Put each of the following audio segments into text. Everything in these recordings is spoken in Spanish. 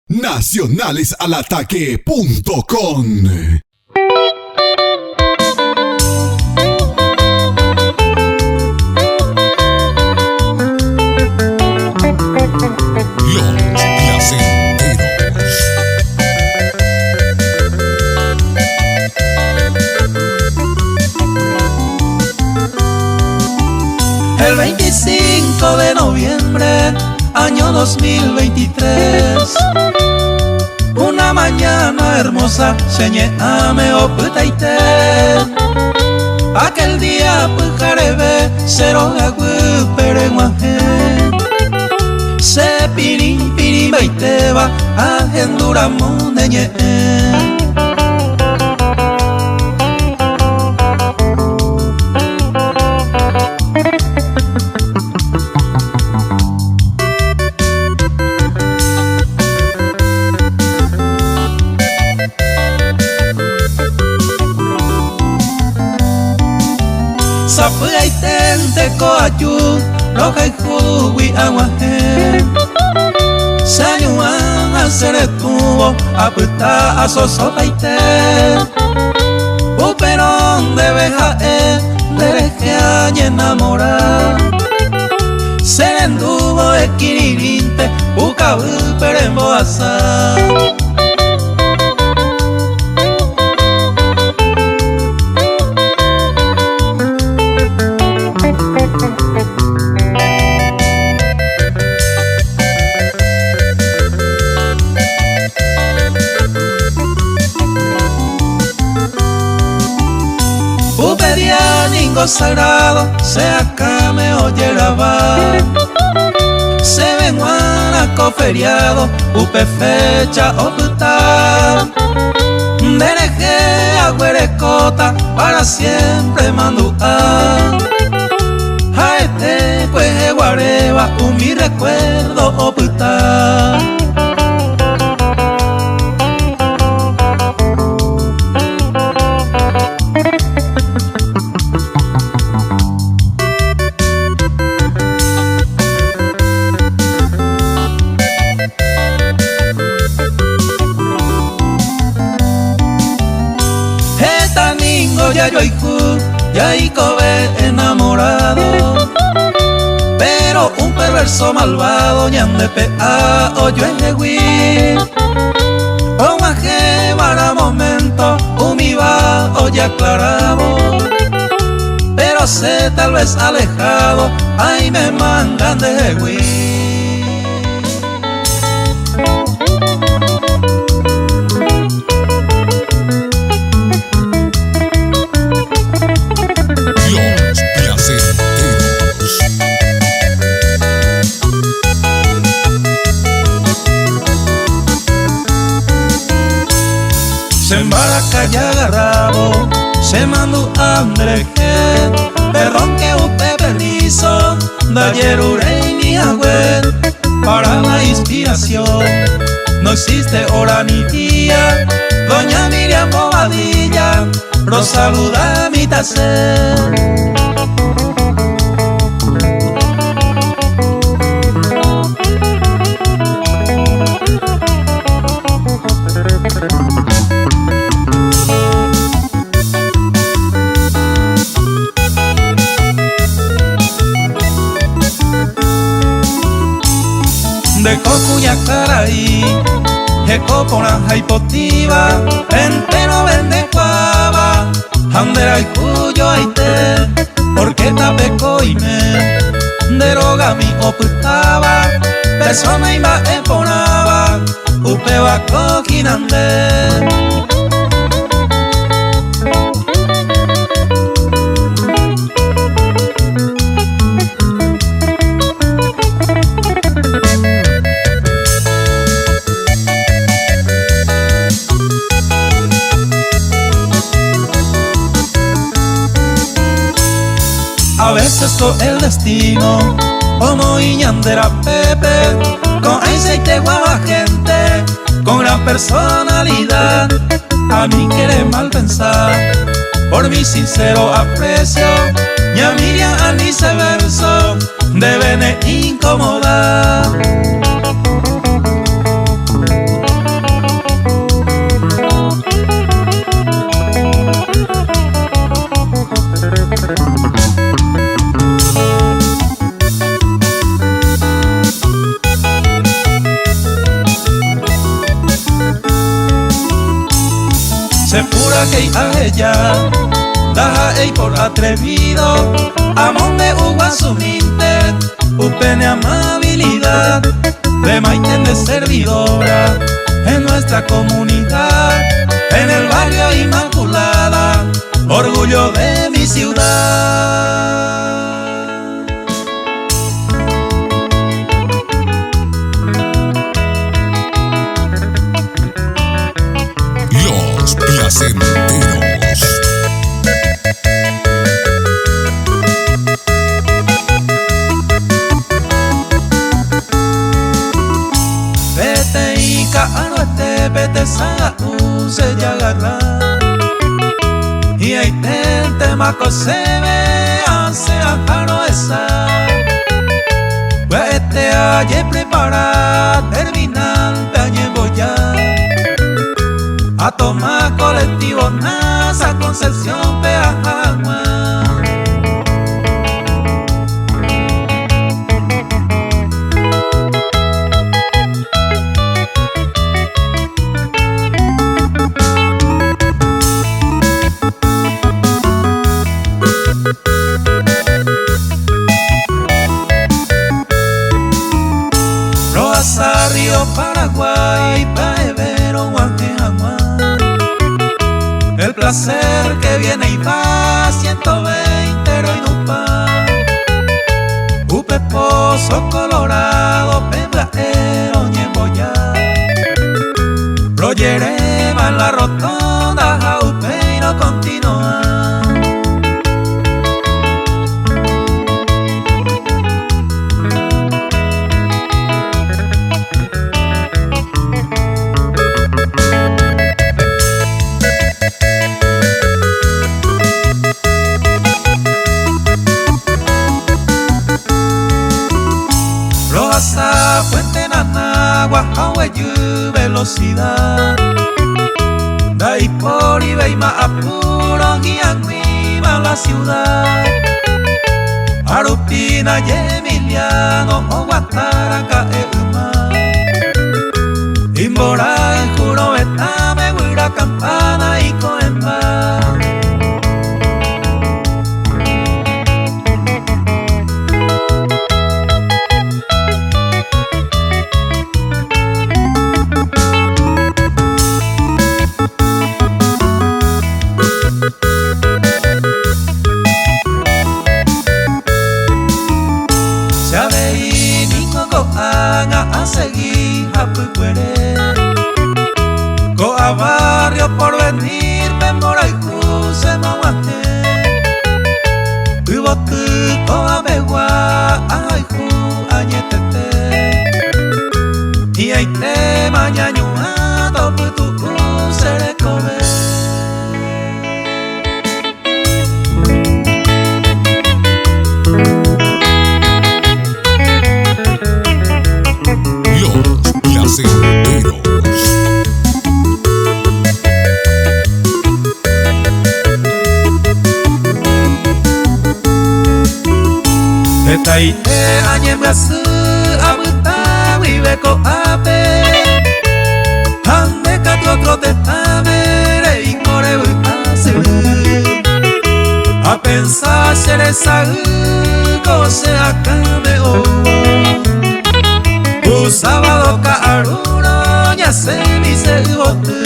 nacionalesalataque.com. Los placenteros. El 25 de noviembre, año 2023, una mañana hermosa, señame oputaite. Aquel día pujarebe, cero agü perenguaje. Se pirin pirin baiteba, agendura mundeñe. Sapuay tente coayu, roja y juwi aguaje. Sayuan al ser tuvo, aputa a sosopaite. Uperón de bejae, dereje a enamorar. Serendubo de kiririnte, ucabu perembo asar. Sagrado, se acá me oye grabar. Se ven guanaco feriado, upe fecha oputar. Dereje agüerecota, para siempre manduar. Jaete pues guareba, mi recuerdo oputar. Ya y cobe enamorado, pero un perverso malvado ñande pea oyo ejewi. O maje para momento umiba oye aclarado, pero sé tal vez alejado, ay me mangan de ejewi. Se embaraca y agarrabo, se mandó hambre que perdón que upe permiso, de ayer urey mi agüel, para la inspiración, no existe hora ni día, doña Miriam Bobadilla, Rosaluda mi tacer. De cocuña caraí, que copona jaipotiva, entero vende cuava, andera y cuyo aite, porque tapeco y me, deroga mi oputaba, persona y va emponaba, upeba coquinande. A veces con el destino, como Iñandera Pepe, con aceite guava gente, con gran personalidad, a mí quiere mal pensar, por mi sincero aprecio, ña Miriam al viceverso, deben incomodar. se pura que a ella daja ei por atrevido amor de uva suminte upene amabilidad de maiten de servidora en nuestra comunidad en el barrio Inmaculada, orgullo de mi ciudad. Los Placenteros. Vete y caro este pete sa se ya agarra y ahí te maco se ve hace a caro esa vete ayer prepara terminal te ayer voy a tomar colectivo NASA Concepción Peajagua. Rosa, Río Paraguay, Paevero, Guanejagua. El placer que viene y va, 120 Roinupa, Upe Pozo Colorado, Pembraero, Ñemboya, Rogereva en la rotonda, Jaupeiro continúa. Rosa, Fuente Nanagua, Hawaiyu, velocidad. Dai por Ibeima, apuro, guían la ciudad. Arupina y Emiliano, Oguataraca, Euma. Imbora, Juro, Betame, Huira, Campana y Coemba. A seguir a Puipuere, Coa barrio por venir, Pembora y Cuse, Mahuate, Pivotu, Coa Begua, Ayju, Añetete, y Aite, Mañañua, Toputu, Cuse, Kobe. Placenteros. Etaite añemgasu abuta viveko ape Ande katotro te tamere y core buitase A pensar ser esa cose acame o sábado caruro ya se dice bote.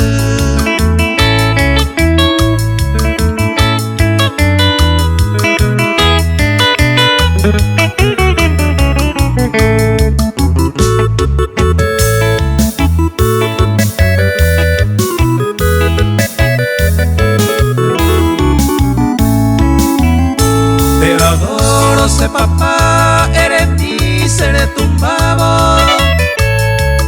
Te adoro, sé papá, eres mi, seré tumbado.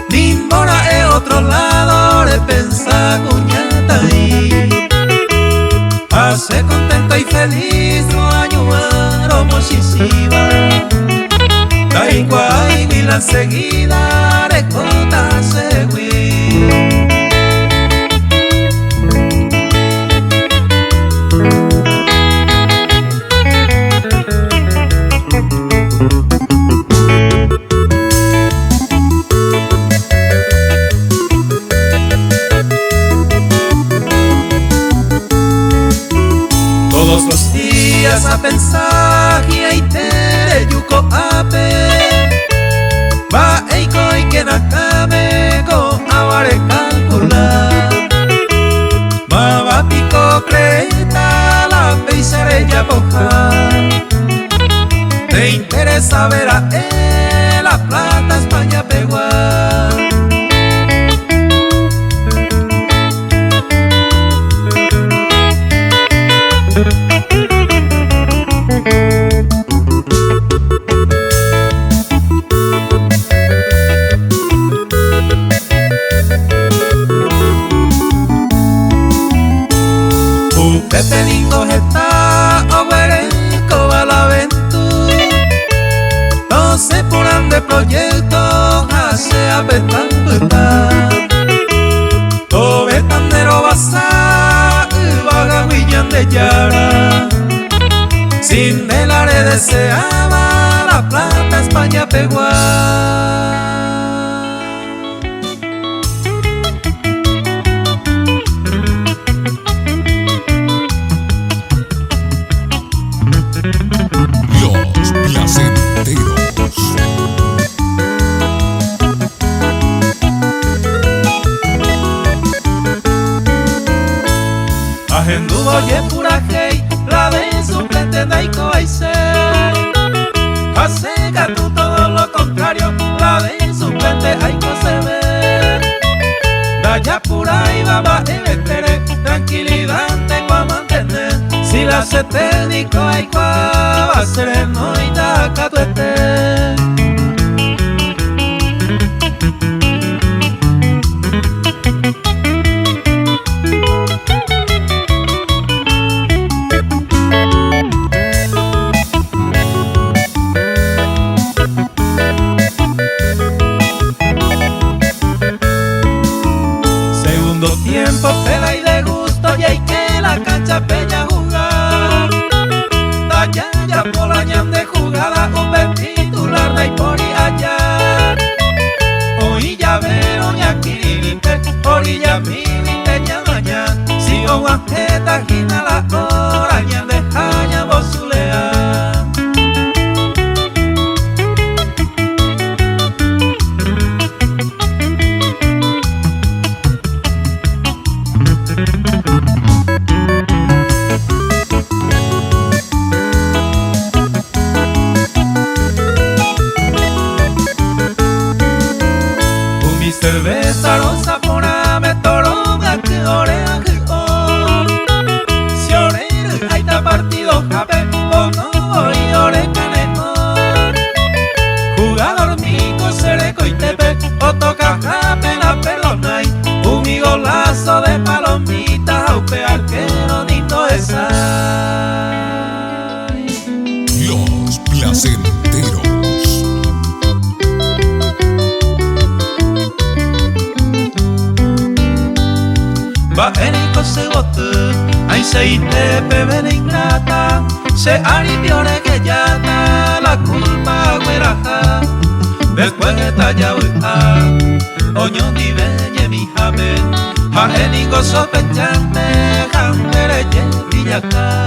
Nimbora es otro lado de pensar cuñata y hace contento y feliz no ayudar mochisiva Taigua y Vila enseguida de cota segui. empieza a pensar que hay tere yuko ape va eiko y que nakame ko aware calcular ma va pico creta la peisere ya boja. Te interesa ver a la plata España peguar. Pepe Lingo está oberenco a la aventura. No se poran de proyectos hace apetan puta. Tobe tandero basa vaga huillan de yara. Sin el are deseaba la plata España peguar. Los placenteros. Ajendubo oye pura hey, la de suplente Daiko Aise. Hace gato todo lo contrario, la de suplente Aiko se ve. Daya pura y baba evetere, tranquilidad tengo a mantener. Si la se técnico Aiko va a ser no y da catuete. Tiempo pela y de gusto y hay que la cancha peña jugar. Talla ya por años de jugada un titular de por y allá. Hoy ya veo ya aquí orilla mi ya mañana. Si o guajeta gina la hora ya de jaña bosulea. Cerveza rosa poname toronga que orea que or. Si orera hay ta partido jape o no y ore canenor. Jugador mico sereco y tepe o toca jape la pelonay. Un golazo de palomita aupe arquero nito esa. Los placenteros. Va enico se botu, ay se ite pebe ingrata, se aripiore que ya ta la culpa güeraja, después de talla uja, oño ni belle mi jame, a enico sospechante, jambere ye villaca.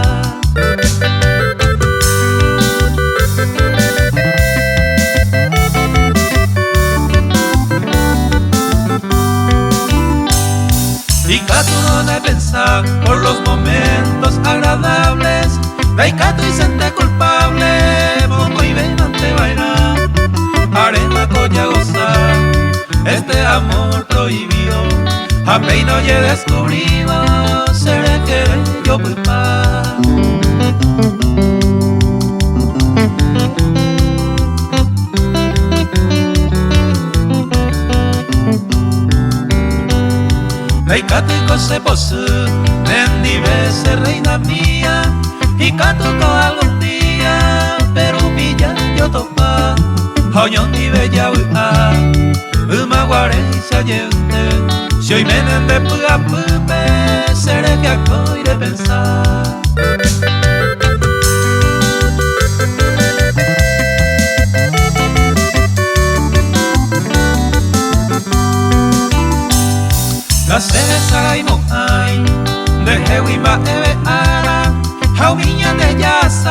Y Cato no de pensar por los momentos agradables. Daikato y sente culpable, pongo y ven ante vaina. Arena coya gozar, este amor prohibido. A peino ye descubrido, seré que yo culpar. Daikatiko se posu, nendi bese reina mía. Y canto algún día, pero pilla yo topa. Hoñón di bella uha, uma guare y sayente. Si hoy menen de puga pupe, seré que acoy de pensar. La cereza y moai, de Hewima eve ara, jaumiña de yasa.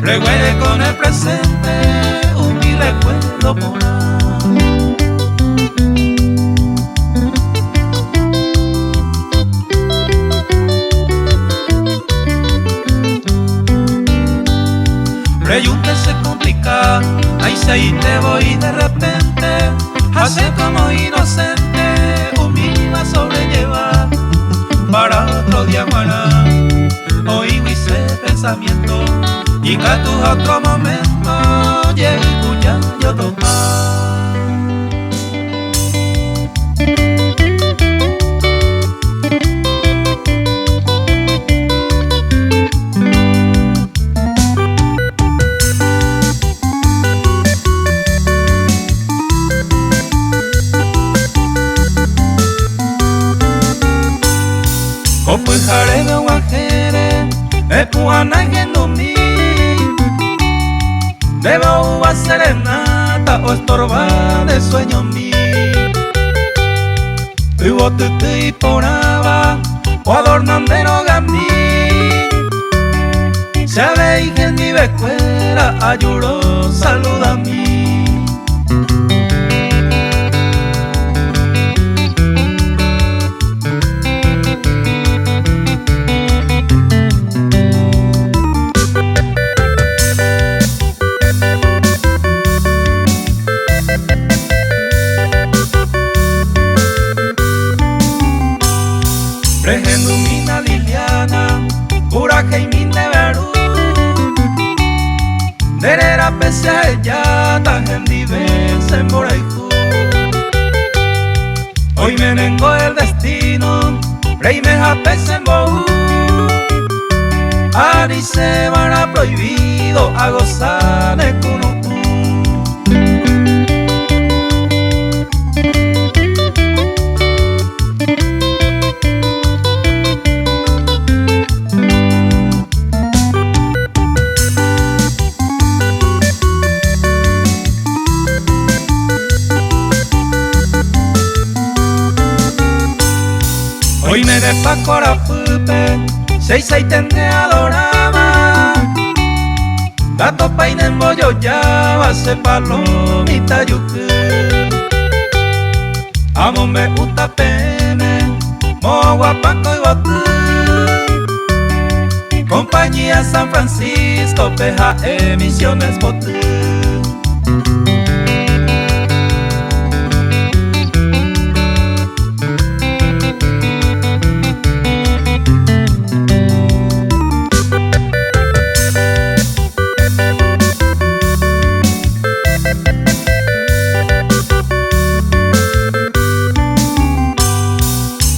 recuerde con el presente un mi recuerdo por ahí. Reyunte se complica, ahí se ahí te voy de repente, hace como inocente, un mínimo a sobrellevar, para otro día guará, hoy hice pensamiento, y que a tu otro momento, llegue cuya yo tocar. Pues jarega guajere, epuana genumi, debo uva serenata o estorbar de sueño mi. Hubo tutu y poraba, o adornandero gamí, se ve y en mi becuera, ayuro, saluda a mí. Pregendumina Liliana, pura Jaimin de Verú, derera pese a ella, tan diversa en Boraijú. Hoy me vengo el destino, rey me japese en Bohú, Ari se van a prohibido a gozar de cuno. Hoy me despacora pupe, seis tende adoraba, gato paine en bollo ya va se palomita yuku. Amo me gusta pene, mo guapanco y botu, compañía San Francisco, peja emisiones botu.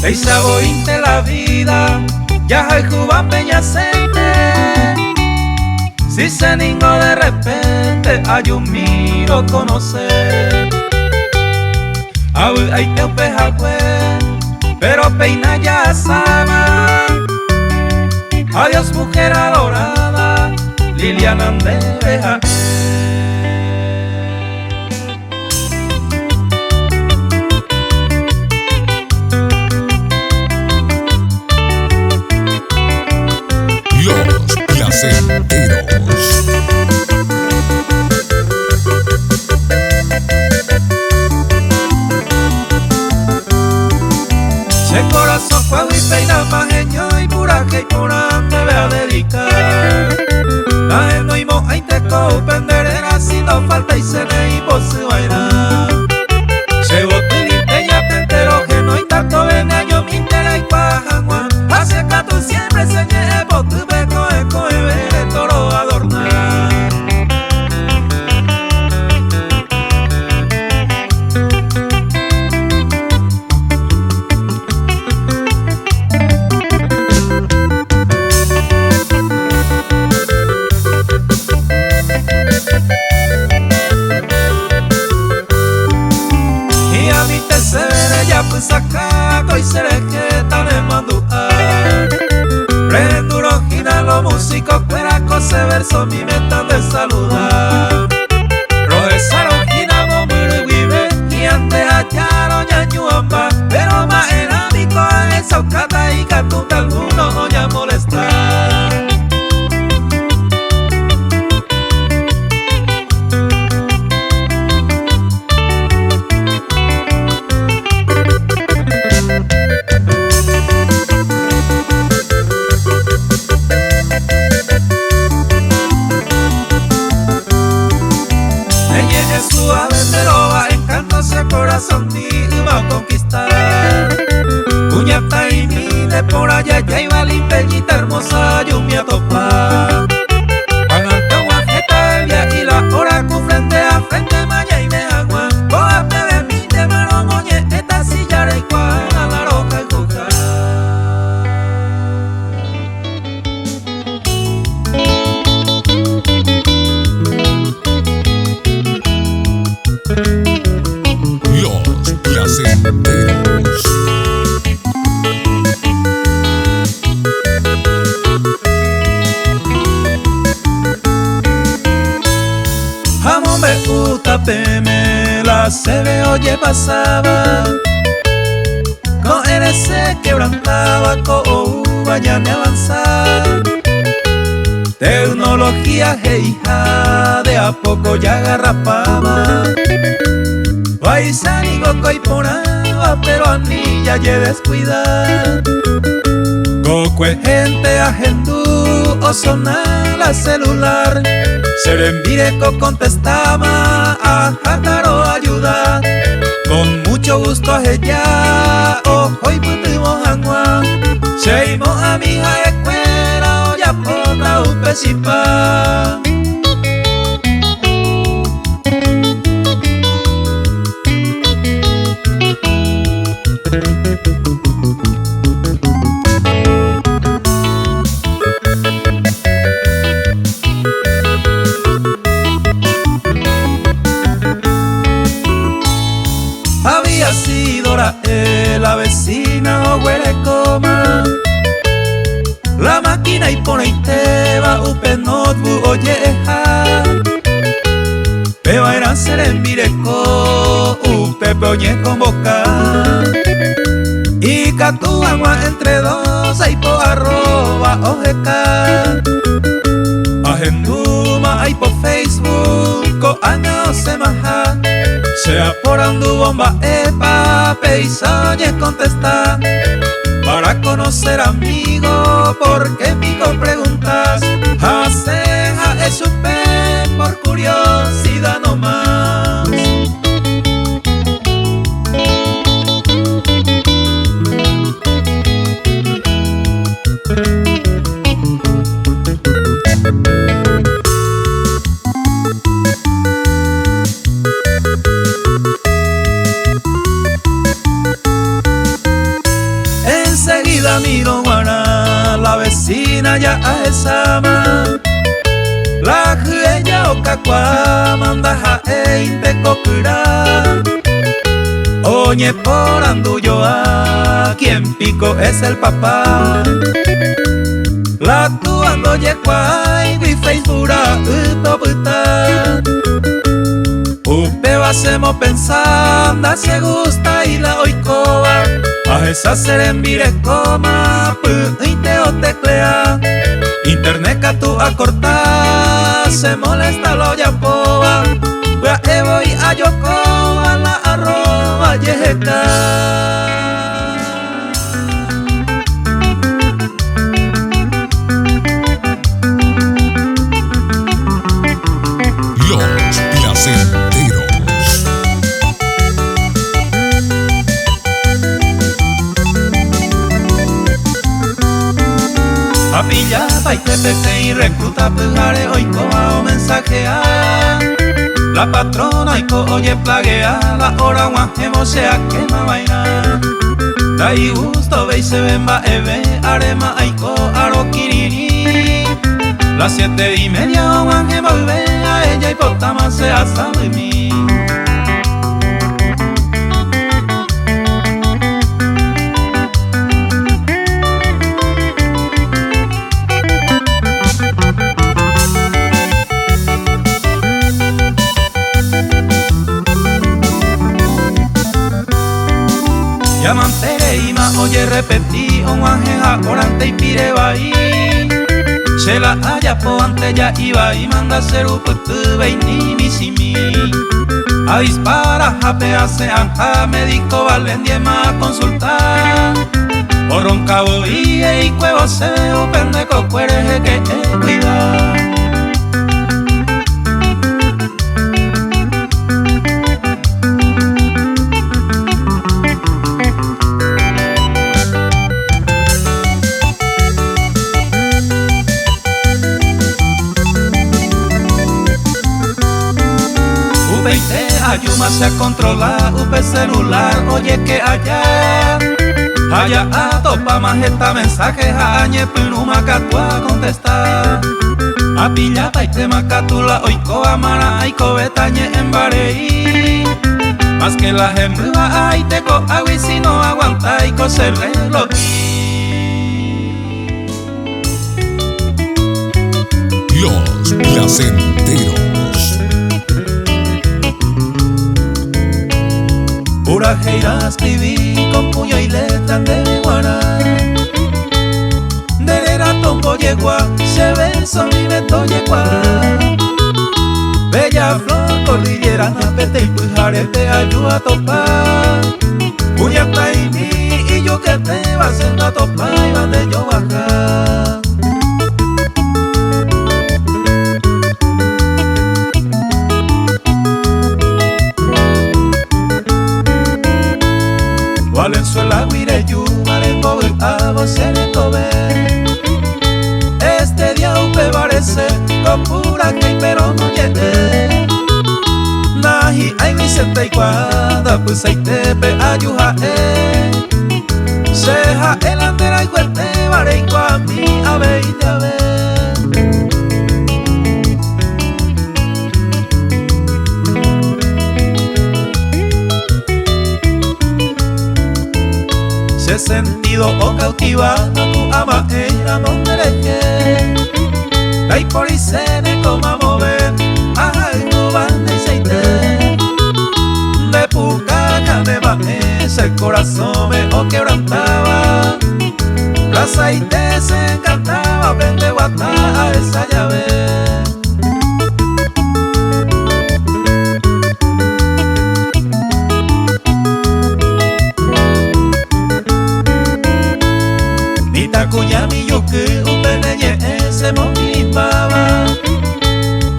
Eisa bointe la vida, ya hay Cuba peñacente. Si se ningo de repente, hay un miro conocer. Aún hay que upejagüe, pero peina ya sama. Adiós mujer adorada, Liliana Andeja. Placenteros. Se corazón fuego y peina majeño y puraje y purante ve a dedicar. La no y moja y te copenderera si no falta y se ne y vos se vairá. Se bote y peña penterógeno y tanto ven año mi intera y pajagua. Hace que tú siempre se llevo tu beco eco y ver toro adornar. Y a mí te se veré ya pues acá y seré que tan en mandua. Prenduro gira los músicos cueracos se verso mi meta de saludar. Roesaron gira no muy vive y antes hallaron ñañuamba, pero más era mi coa esa ocata y catuta alguno no ya molestar. Jesús a veces lo va encanto ese corazón ni va a conquistar. Cuñata y mide por allá ya iba limpeñita hermosa yo me a topar. Van alta guajeta el día y la hora con frente a frente maya y me agua. Cójate de mí de mano moñe esta silla y cual a la roca y coja. Los Placenteros. Jamón me gusta peme, la se ve oye pasaba. Con él se quebrantaba, con uva ya me avanzaba. Tecnología hija, de a poco ya agarrapaba. Paisani goco y ponaba, pero a mí ya lle descuidar. Goco es gente agendú, o sonar la celular. Serembireco contestaba, a jacaro ayuda. Con mucho gusto a ella, ojo y putimos agua. Seimo a mi hija escuela, o ya por la upesipa. Había sido la vecina o huele coma. La máquina y pone y te va upe notebook oyeja. Pero eran serembireco upe peoñe con boca. Y catu agua entre dos y po arroba ojeca. Agenduma hay por Facebook co años se maja. Sea por andu bomba epa peisañes contesta. Para conocer amigo porque pico preguntas. Haceja es un pen por curiosidad nomás. Enseguida miro guana, la vecina ya a esa man. La ella o cacua manda ja te cocura. Oye por andu yo a quien pico es el papá. La tu ando ye cuay y Facebook uto puta. Upe hacemos pensando se gusta y la oicoba. A esa serembire coma y te o teclea. Internet que tú a cortar se molesta lo ya poba. Pues voy a yo coba la arroba yejeca. Los Placenteros. Papilla, pa' y te y recluta pujare hoy coba o mensajea. La patrona y co oye plaguea, la hora guajemo sea quema vaina. Da y gusto ve y se ven va eve, arema aiko aro kiriri. Las 7:30 guajemo ve a ella y potama se asa de mí. Llamantere y ma oye repetí un angeja orante y pire bahí. Se la haya po ante ya iba y manda ser uputu veini misimi. A dispara jape hace anja médico valendie ma consultar. O roncabo y cuevo se o pendeco cuereje que cuidar. y te ayumas a controlar un celular. Oye que allá a topa más esta mensaje añe pluma que tú a contestar. A pillapa y te macatula oiko amara aiko betañe en barei. Más que la hembra ay te co agui si no aguanta y coserrelo. Los Placenteros. Pura geira escribí con puño y letra de guará. Derera tombo yegua, se beso mi beto yegua. Bella flor cordillera, napete y pujarete ayuda a topar. Puñata y mi y yo que te va haciendo a topar y van de yo bajar. Valenzuela, Guireyu, Marengo, a vos se le tobe. Este día upe parece con pura que pero no llegué. Nahi, ay Vicente y Guada, pues ay tepe ayuja seja el andera y fuerte, vareico a mí, a ver y te a ver. Se sentido o cautivado tu ama era montereje. Dai por y sene como a mover, ay no van de aceite. De puca canema ese corazón me o quebrantaba. La aceite se encantaba, vende guata a esa llave. Cuya mi yuki upeneye ese moquilipaba.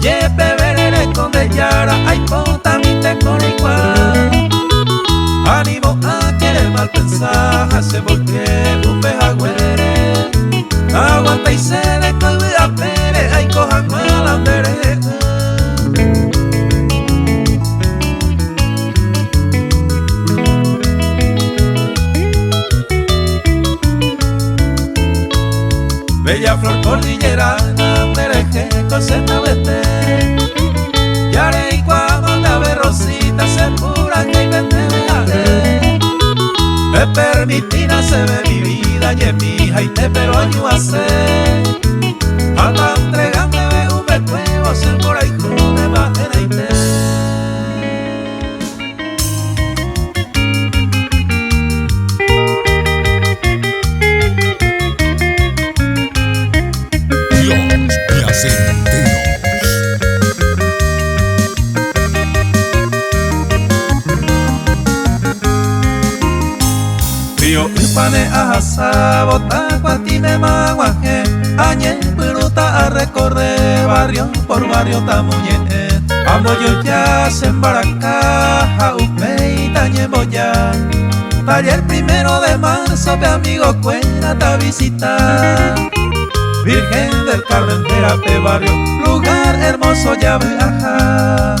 Yepe verere con de yara ay pota mi te con igual. Ánimo a querer mal pensar hace porque upe agüere. Aguanta y se le coge a pere ay cojan mal andere. Bella flor cordillerana, mereje, coseta vete. Yare y cuando la ve rosita, se pura que y vete veare. Me permitirá se ve mi vida, y en mi hija y te pero yo hace. Anda entregando ve un becuevo, se por ahí jode más en el té. Río Ipane ahasa bota cuatime maguaje. Añe piruta a recorrer barrio por barrio tamuñe. Amo yo ya se embaraca upe y tañe boya. Taller 1 de marzo, mi amigo cuenta a visitar. Virgen del Carmen, Terape barrio, lugar hermoso ya viaja.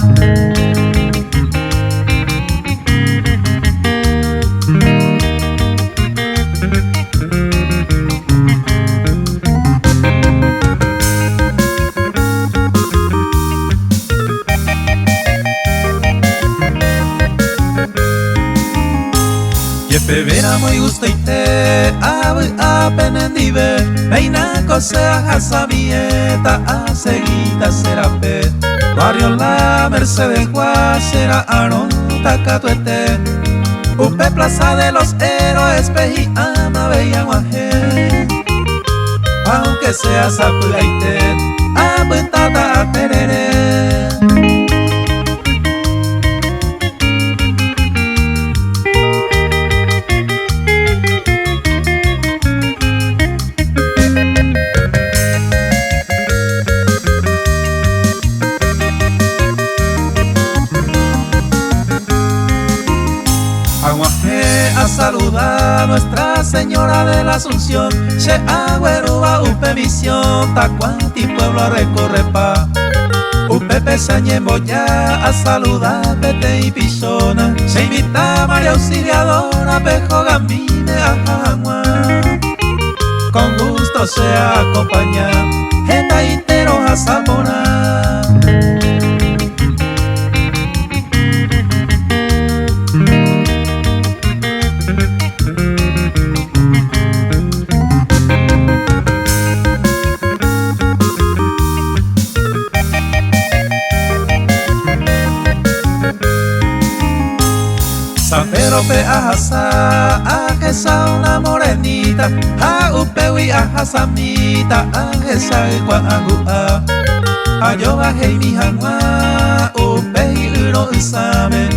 Yepe vera muy gusto y te a penendive. Veina cosea jasamieta a seguita serape. Barrio la Mercedes Guasera Aron Tacatuete. Upe plaza de los héroes peji ama bella guaje. Aunque sea sapuaite a puntata a terere. A saludar a Nuestra Señora de la Asunción. Se agüeruba upe misión, tacuanti pueblo a recorrer pa. Pepe Sañembo ya a saludar Pete y Pichona. Se invita a María Auxiliadora, Pejo Gambine a Jagua. Con gusto se acompaña getaiteros a Zamora. San Pedro pe ajasa, a esa una morenita, a upewi ajasamita, a esa guagua, a yo bajé mi jangua, upei uro usame,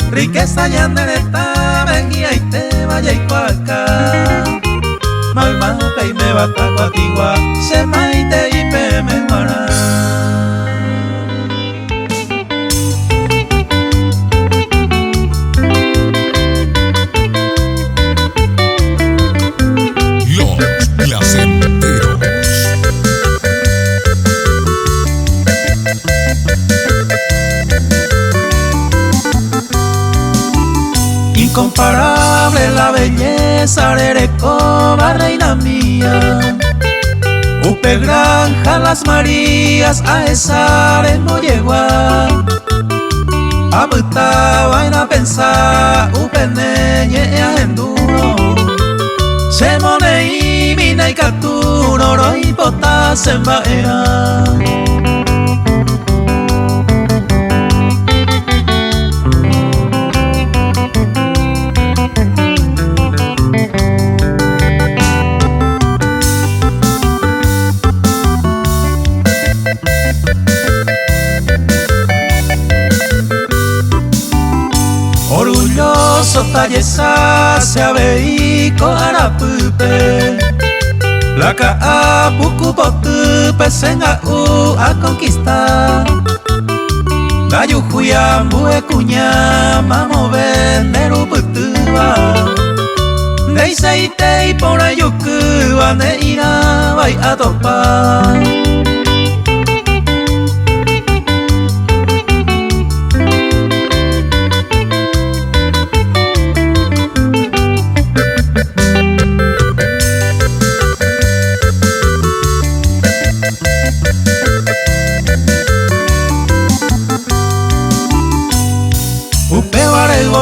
riqueza ya nereta, venía y te vaya y cuaca, malma pe me bata cuatigua, se maite y pe me guara. Incomparable la belleza de Recoba, reina mía. Upe Granja Las Marías, a esa en Moyegua. Abuta vaina pensar, upe neñe a enduro. Se mone y mina y caturo, ro y botas en baera. Orgulloso talleza se aveico arapupe. La ka puku potupe senga a conquistar. La yujuya mbue cuña mamo venderu putua. Nei seite y por ayukuwa ne ira vai a topar.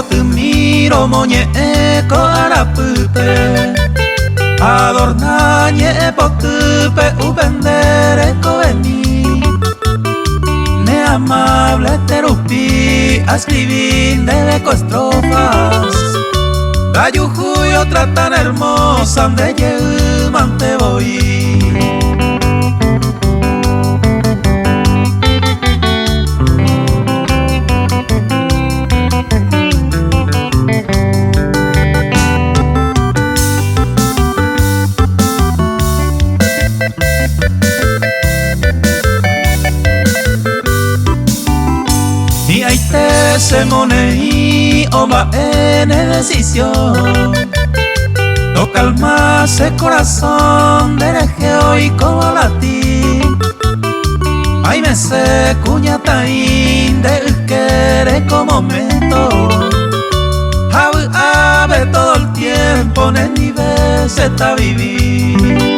Te miro moñeco arapupe, adornañe potupe upendere coveni. Ne amable terupi a escribir de estrofas. Gayujuyo otra tan hermosa de yemante voy. Y ahí te se moneí o va en decisión. No calmase corazón de regeo y como latí. Ay me se cuñataín del querer como momento. Ave todo el tiempo en el nivel se está vivir.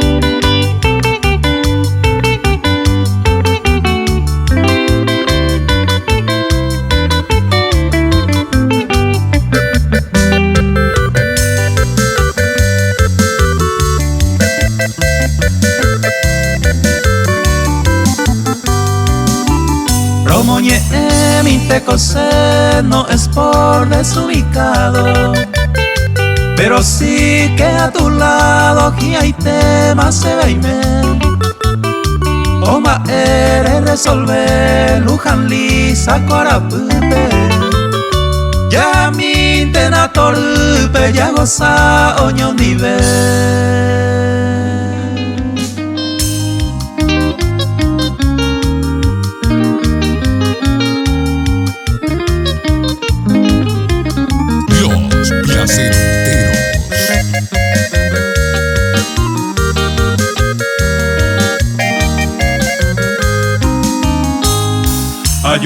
Romoñe mi te cosé no es por desubicado, pero sí que a tu lado aquí hay temas se veime. Oma eres resolver Luján lisa corapupe. Ya mi te natorupe ya goza oño nivel.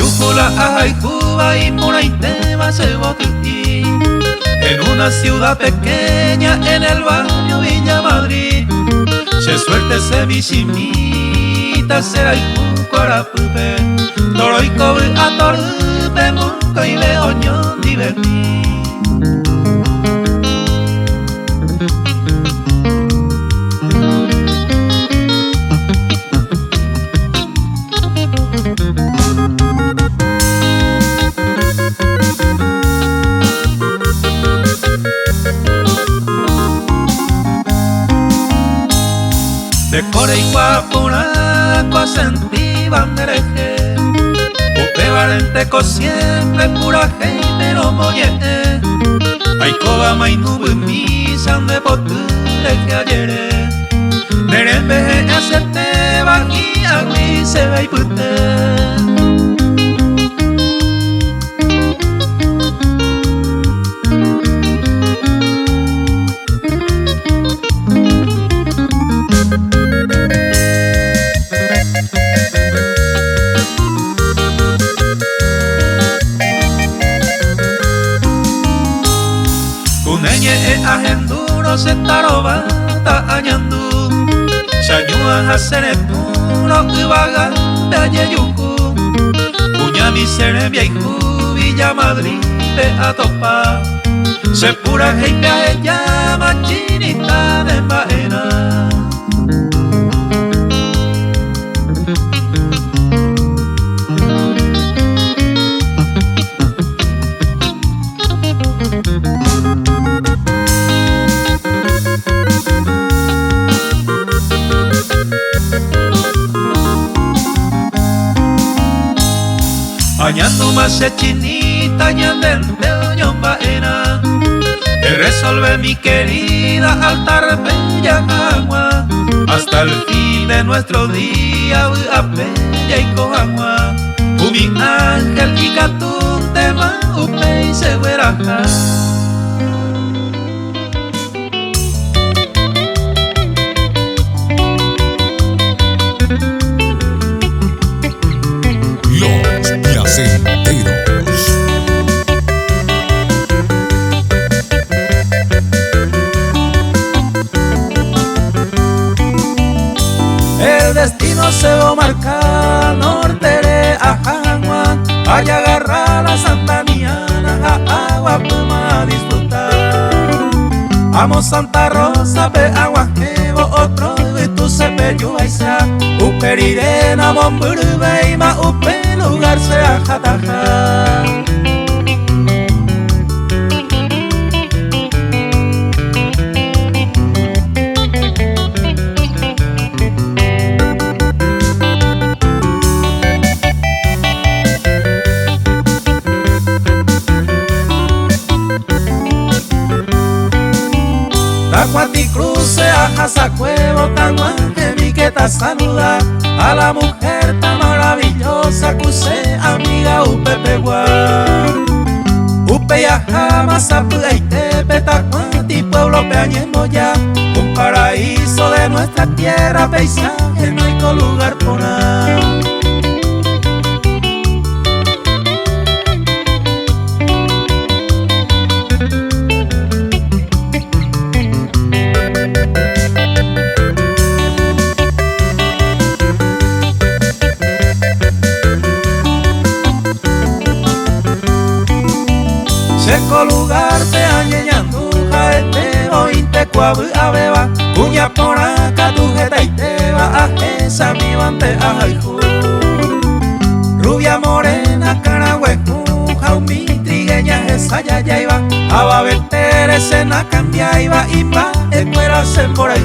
Ayújula ay Cuba y por ahí te va se botuí. En una ciudad pequeña en el barrio Villa Madrid, se suerte se bichimita será y cuarapupe. Toro y cobre a torpe moco y leoñón divertí. De core y guaponaco sentí bandereje, upe valenteco siempre pura gente no moye. Ay coba mai nubu misan de poture que ayere, nerembe hacerte bagi agui se ve y pute. Agenduro se tarobata añandu, Chayuan hacer puro Ibaga de Ayeyuku, Uñami Serebia y Villa Madrid de Atopa, se pura gente a ella machinita de Baena. Añando más chinita, añandente oñón baena, que resolve mi querida altar bella agua, hasta el fin de nuestro día, bella y coagua, mi ángel y catún de maupe y se hueraja. Placenteros. El destino se va a marcar norte de Ajagua, vaya a agarrar a Santa Miana a agua puma a disfrutar. Vamos Santa Rosa pe agua que otro y tu se peyuaisa, uperirena bomburbe y ma upe lugar se ajataja. Tacuati cruce a Jasacuevo, Tanuaje, mi que ta saluda a la mujer tan maravillosa que usted amiga Upepegua. Upe ya jamás apuda y tepe, Tacuati pueblo peañemo ya, un paraíso de nuestra tierra, paisaje no hay con lugar por nada. Seco lugar te añeñanduja este hoy te cuabu a beba, cuña por acá tu jeta y te va a esa mi bante a jaijú. Rubia morena carahuecu, jaumi trigueña esa ya ya iba, a va verter escena cambia iba y va escuela se por ahí.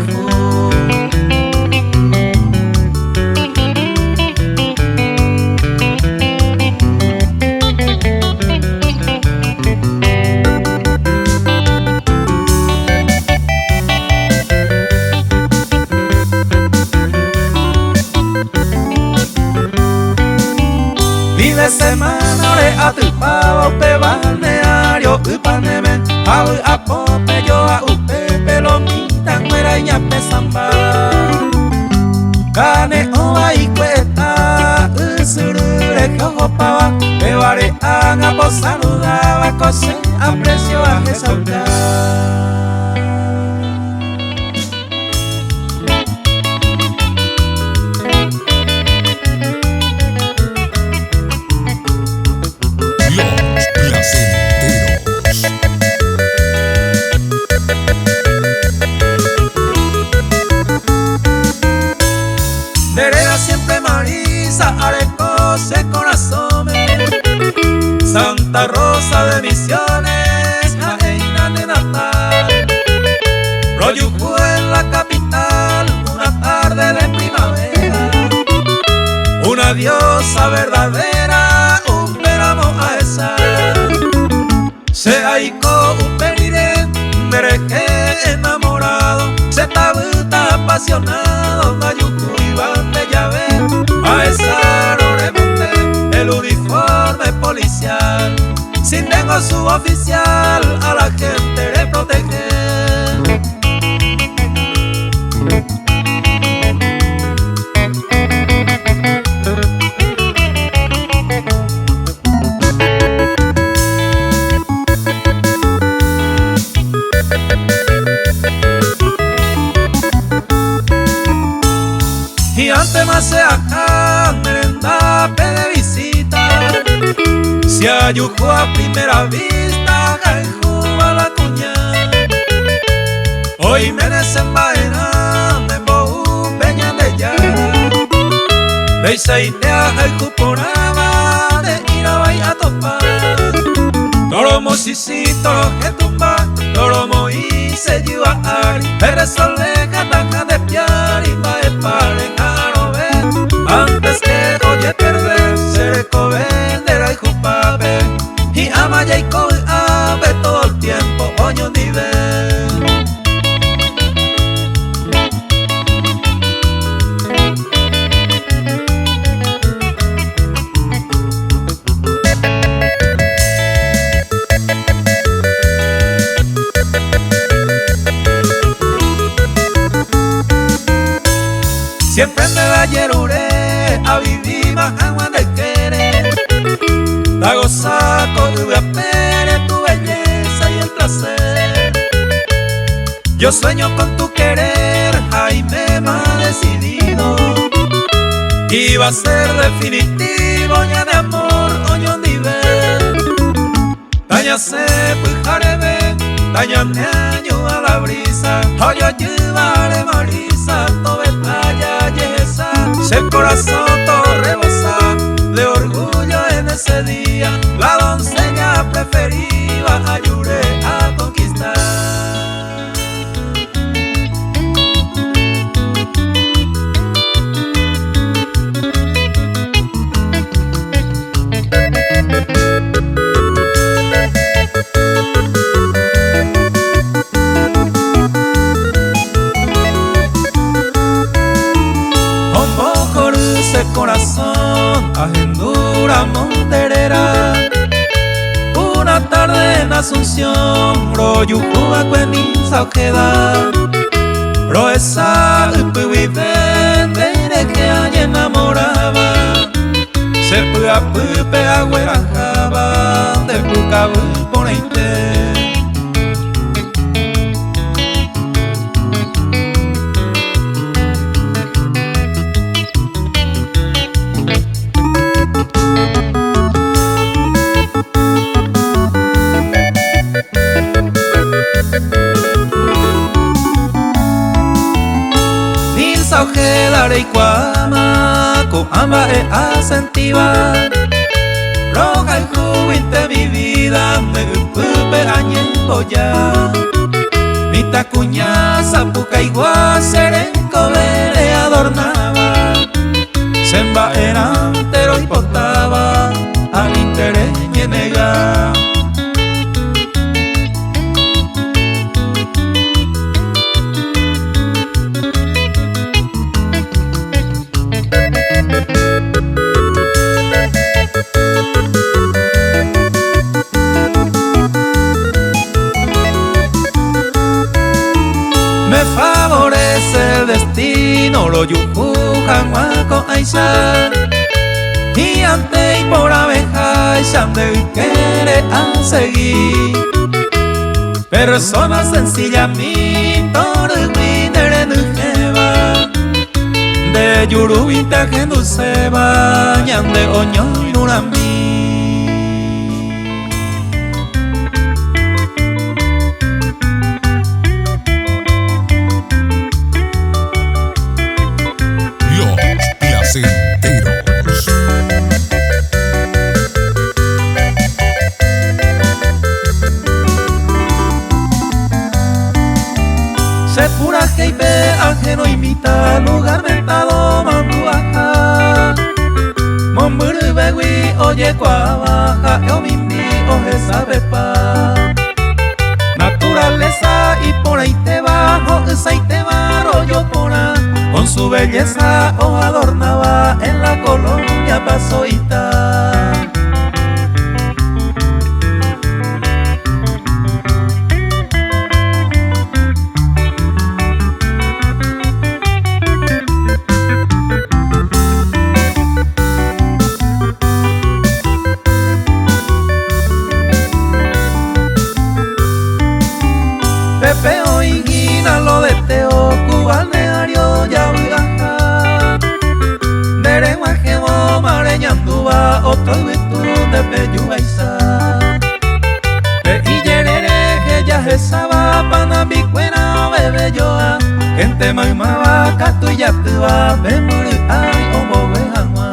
De semana ore a tu pavo pe balneario upaneme au a pope yo a upe pelomita muera y pe samba cane o ai cueta usurure cojo pava van a posar a coser a precio a resaltar. Los Placenteros. Vereda siempre Marisa, Arecose corazón. Santa Rosa de Misiones, reina de natal. Royujú en la capital, una tarde de primavera. Una diosa verdadera, un veramo a esa. Se aicó un penirén, mereje enamorado. Se tabuta apasionado, Nayujú Iván de llave. A esa no remonte el uniforme policial. Si tengo su oficial, a la gente le protege. Y antes más se acá, merenda de visita. Si ayujo a primera vista, jaijú a la cuña. Hoy me desenvaina, me emboú peña de yara. De Isaite a jaijú por ama, de Irabay a topar. Toromo sisi, toro que tumba, toromo y se lleva ari. Eres soleja, taca de piar y va de pare. Antes que oye perder, seré covendera y jupabe. Y ama y cobe ave todo el tiempo, oño nivel. Siempre me va a yerure, a vivir más agua de querer. La goza con tu belleza y el placer. Yo sueño con tu querer, Jaime me ha decidido. Y va a ser definitivo, ya de amor, oño nivel. Taña se pujarebe, taña me año a la brisa. Oyo llevaré marisa, tobe talla yesa. Si el corazón todo rebosa de orgullo en ese día, la doncella preferida ayudé a conquistar. Corazón, agendura monterera. Una tarde en Asunción, Royujú a Cueniza ojeda. Roesa upuiven, veré que hay enamoraba. Se pua pupe agüerajaba, de pucabu poneite. Ojeda y cuama, con amba e asentiva. Roja y juguinte mi vida, me pupe añembo ya. Mi tacuñaza, puca igual, serenco vere adornaba. Semba era entero y portaba al interés y nega. Me favorece el destino, lo yuju janguaco aisha. Y ante y por abeja, chande quiere a seguir. Persona sencilla mi torui nere nujeba de yuru inta gendu seba ñande oño nurami. Los Placenteros. Se pura que ibe ajeno imita lugar mentado manduaja. Momburu begui oye cuabaja yo mimi oje sabe pa. Naturaleza y por ahí te bajo esa y te va rollo pora. Con su belleza o adornaba en la colonia pasoita. Pepeo y guina lo de teo cubalneario ya uigaja. Derema jemo mareñanduba otro vitu de peyuaisa. Pe y yerere que ya jesaba panabicuena bebe yoa. Gente maimaba catu y yatua bemuru ay omo bejanwa.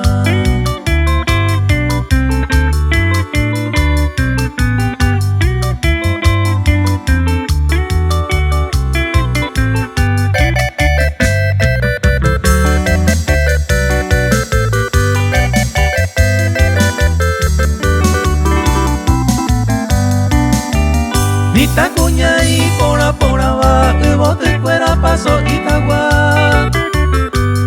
Nita cuña y pora va, hubo de fuera paso Itagua.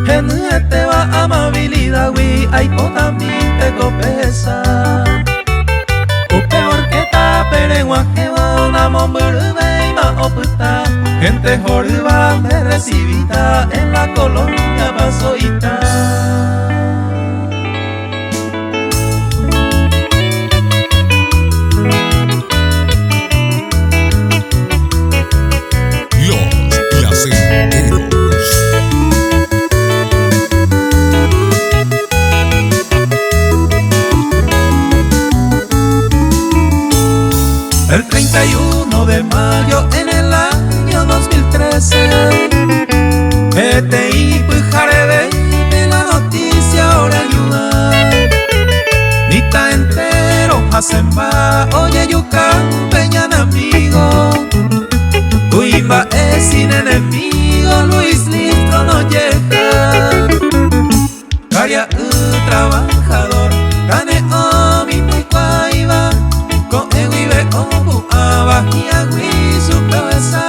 En este va amabilidad, wi, hay también te copesa. O peor que ta, perengua que va, una momburube y ma oputa. Gente jorba me recibita en la colonia pasoita. El 31 de mayo en el año 2013 PTI Pujarebe de la noticia ahora ayuda. Nita entero Hasemba oye yucan peñan amigo. Cuimba es sin enemigo, Luis Listro no llega. Caria trabajador, cane omi muy cuaiba. Con eguibe obu abaji agui su cabeza.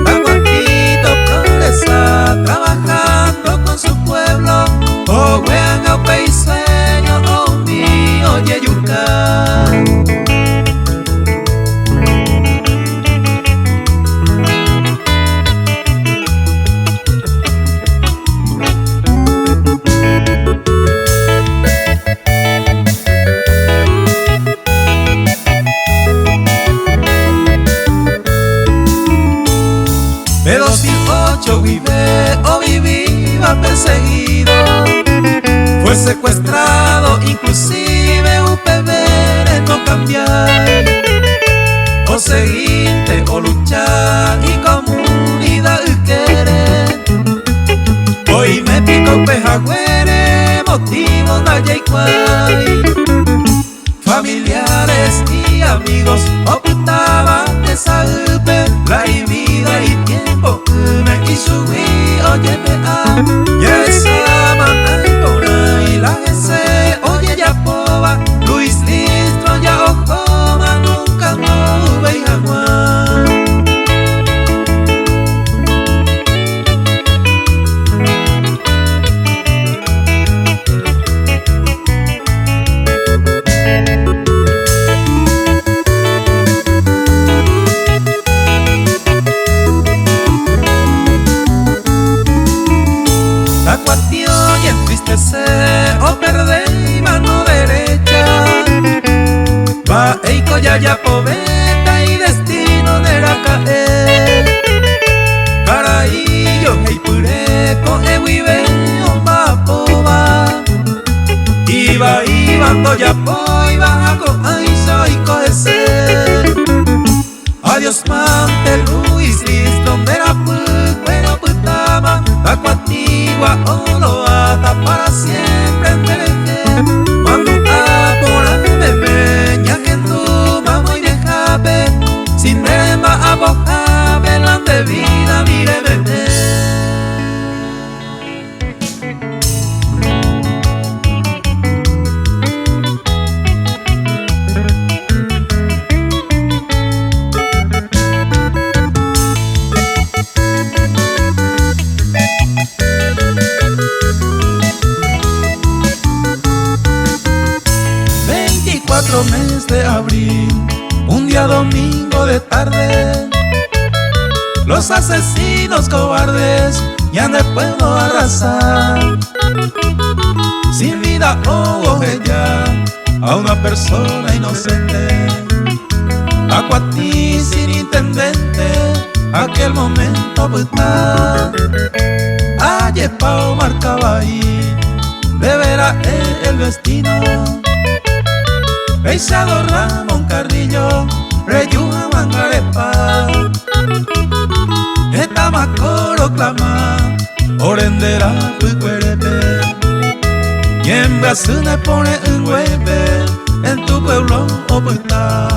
Aguantito progresa, trabajando con su pueblo. O wean au peiseño, o mi oye yucan. De 2008 vive o vivía perseguido. Fue secuestrado, inclusive UPV no cambiar. O seguinte o luchar y comunidad querer. Hoy me pico pejagüere, motivo naya y cuay. Familiares y amigos ocultaban esa upe, la vida y tiempo me y subí, óyeme a ya esa manda y por ahí la ese, oye ya poba, Luis Listro ya ojoma, nunca no ve jamás. eiko ya poeta y destino de la caer. Caraillo hey pure con ewibe omba poba. Iba ando ya iba con aiso y coecer. Adiós mante Luis Liz donde la bueno putama la cuantigua oloata para siempre en Tereje. Cuando apora me meña que tu mamá y dejabe sin demba a boja velan de vida mire vete. Mes de abril, un día domingo de tarde, los asesinos cobardes ya no puedo arrasar. Sin vida ya a una persona inocente, a ti sin intendente, aquel momento brutal. Ayer Pau marcaba ahí, de veras el destino. Beisado Ramón Carrillo, Reyuja Mangarepa. Esta macoro clama, orendera pucuerepe. Y en Brasil le pone un huepe, en tu pueblo opuesta.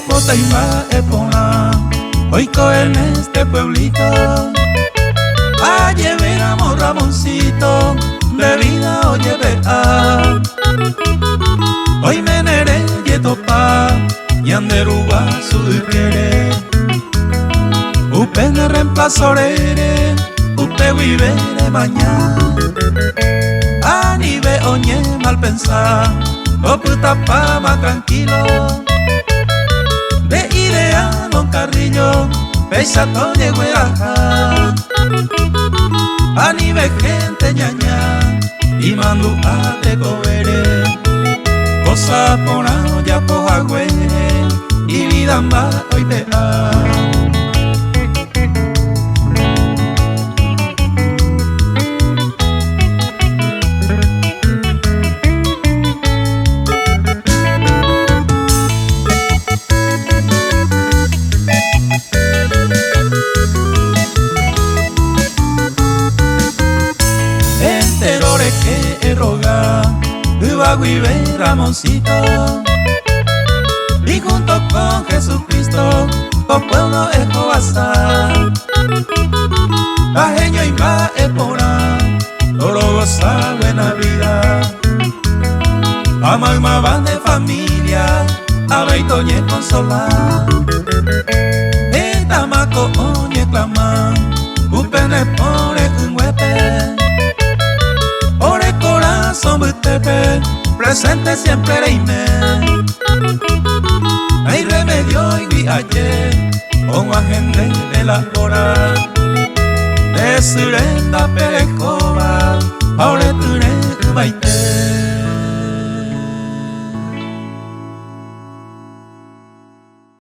Pota y va epona, hoy en este pueblito. Ayer veramos Ramoncito, de vida oye vea. Hoy me nere y topa, y anderuba su quiere. Upe ne reemplazo rere, upe vive de mañana. Anive oñe mal pensar, o puta pa más tranquilo. De idea Don Carrillo, pesa toñe hueraja. Anive gente ñaña, y mandu a te cobere. Cosa ponao ya pojagüere, y vida va hoy te ha. Que roga, Guibe Ramoncito, y junto con Jesucristo, con pueblo eco basta. Bajeño y va epona, todo goza buena vida. Ama van de familia, a beitoñe consolar. Etamaco oñe claman, upene pone un huepe. Ore corazón butepe, presente siempre reine. Hay remedio y vi ayer, con agente de la hora. De Surenda Perecoba.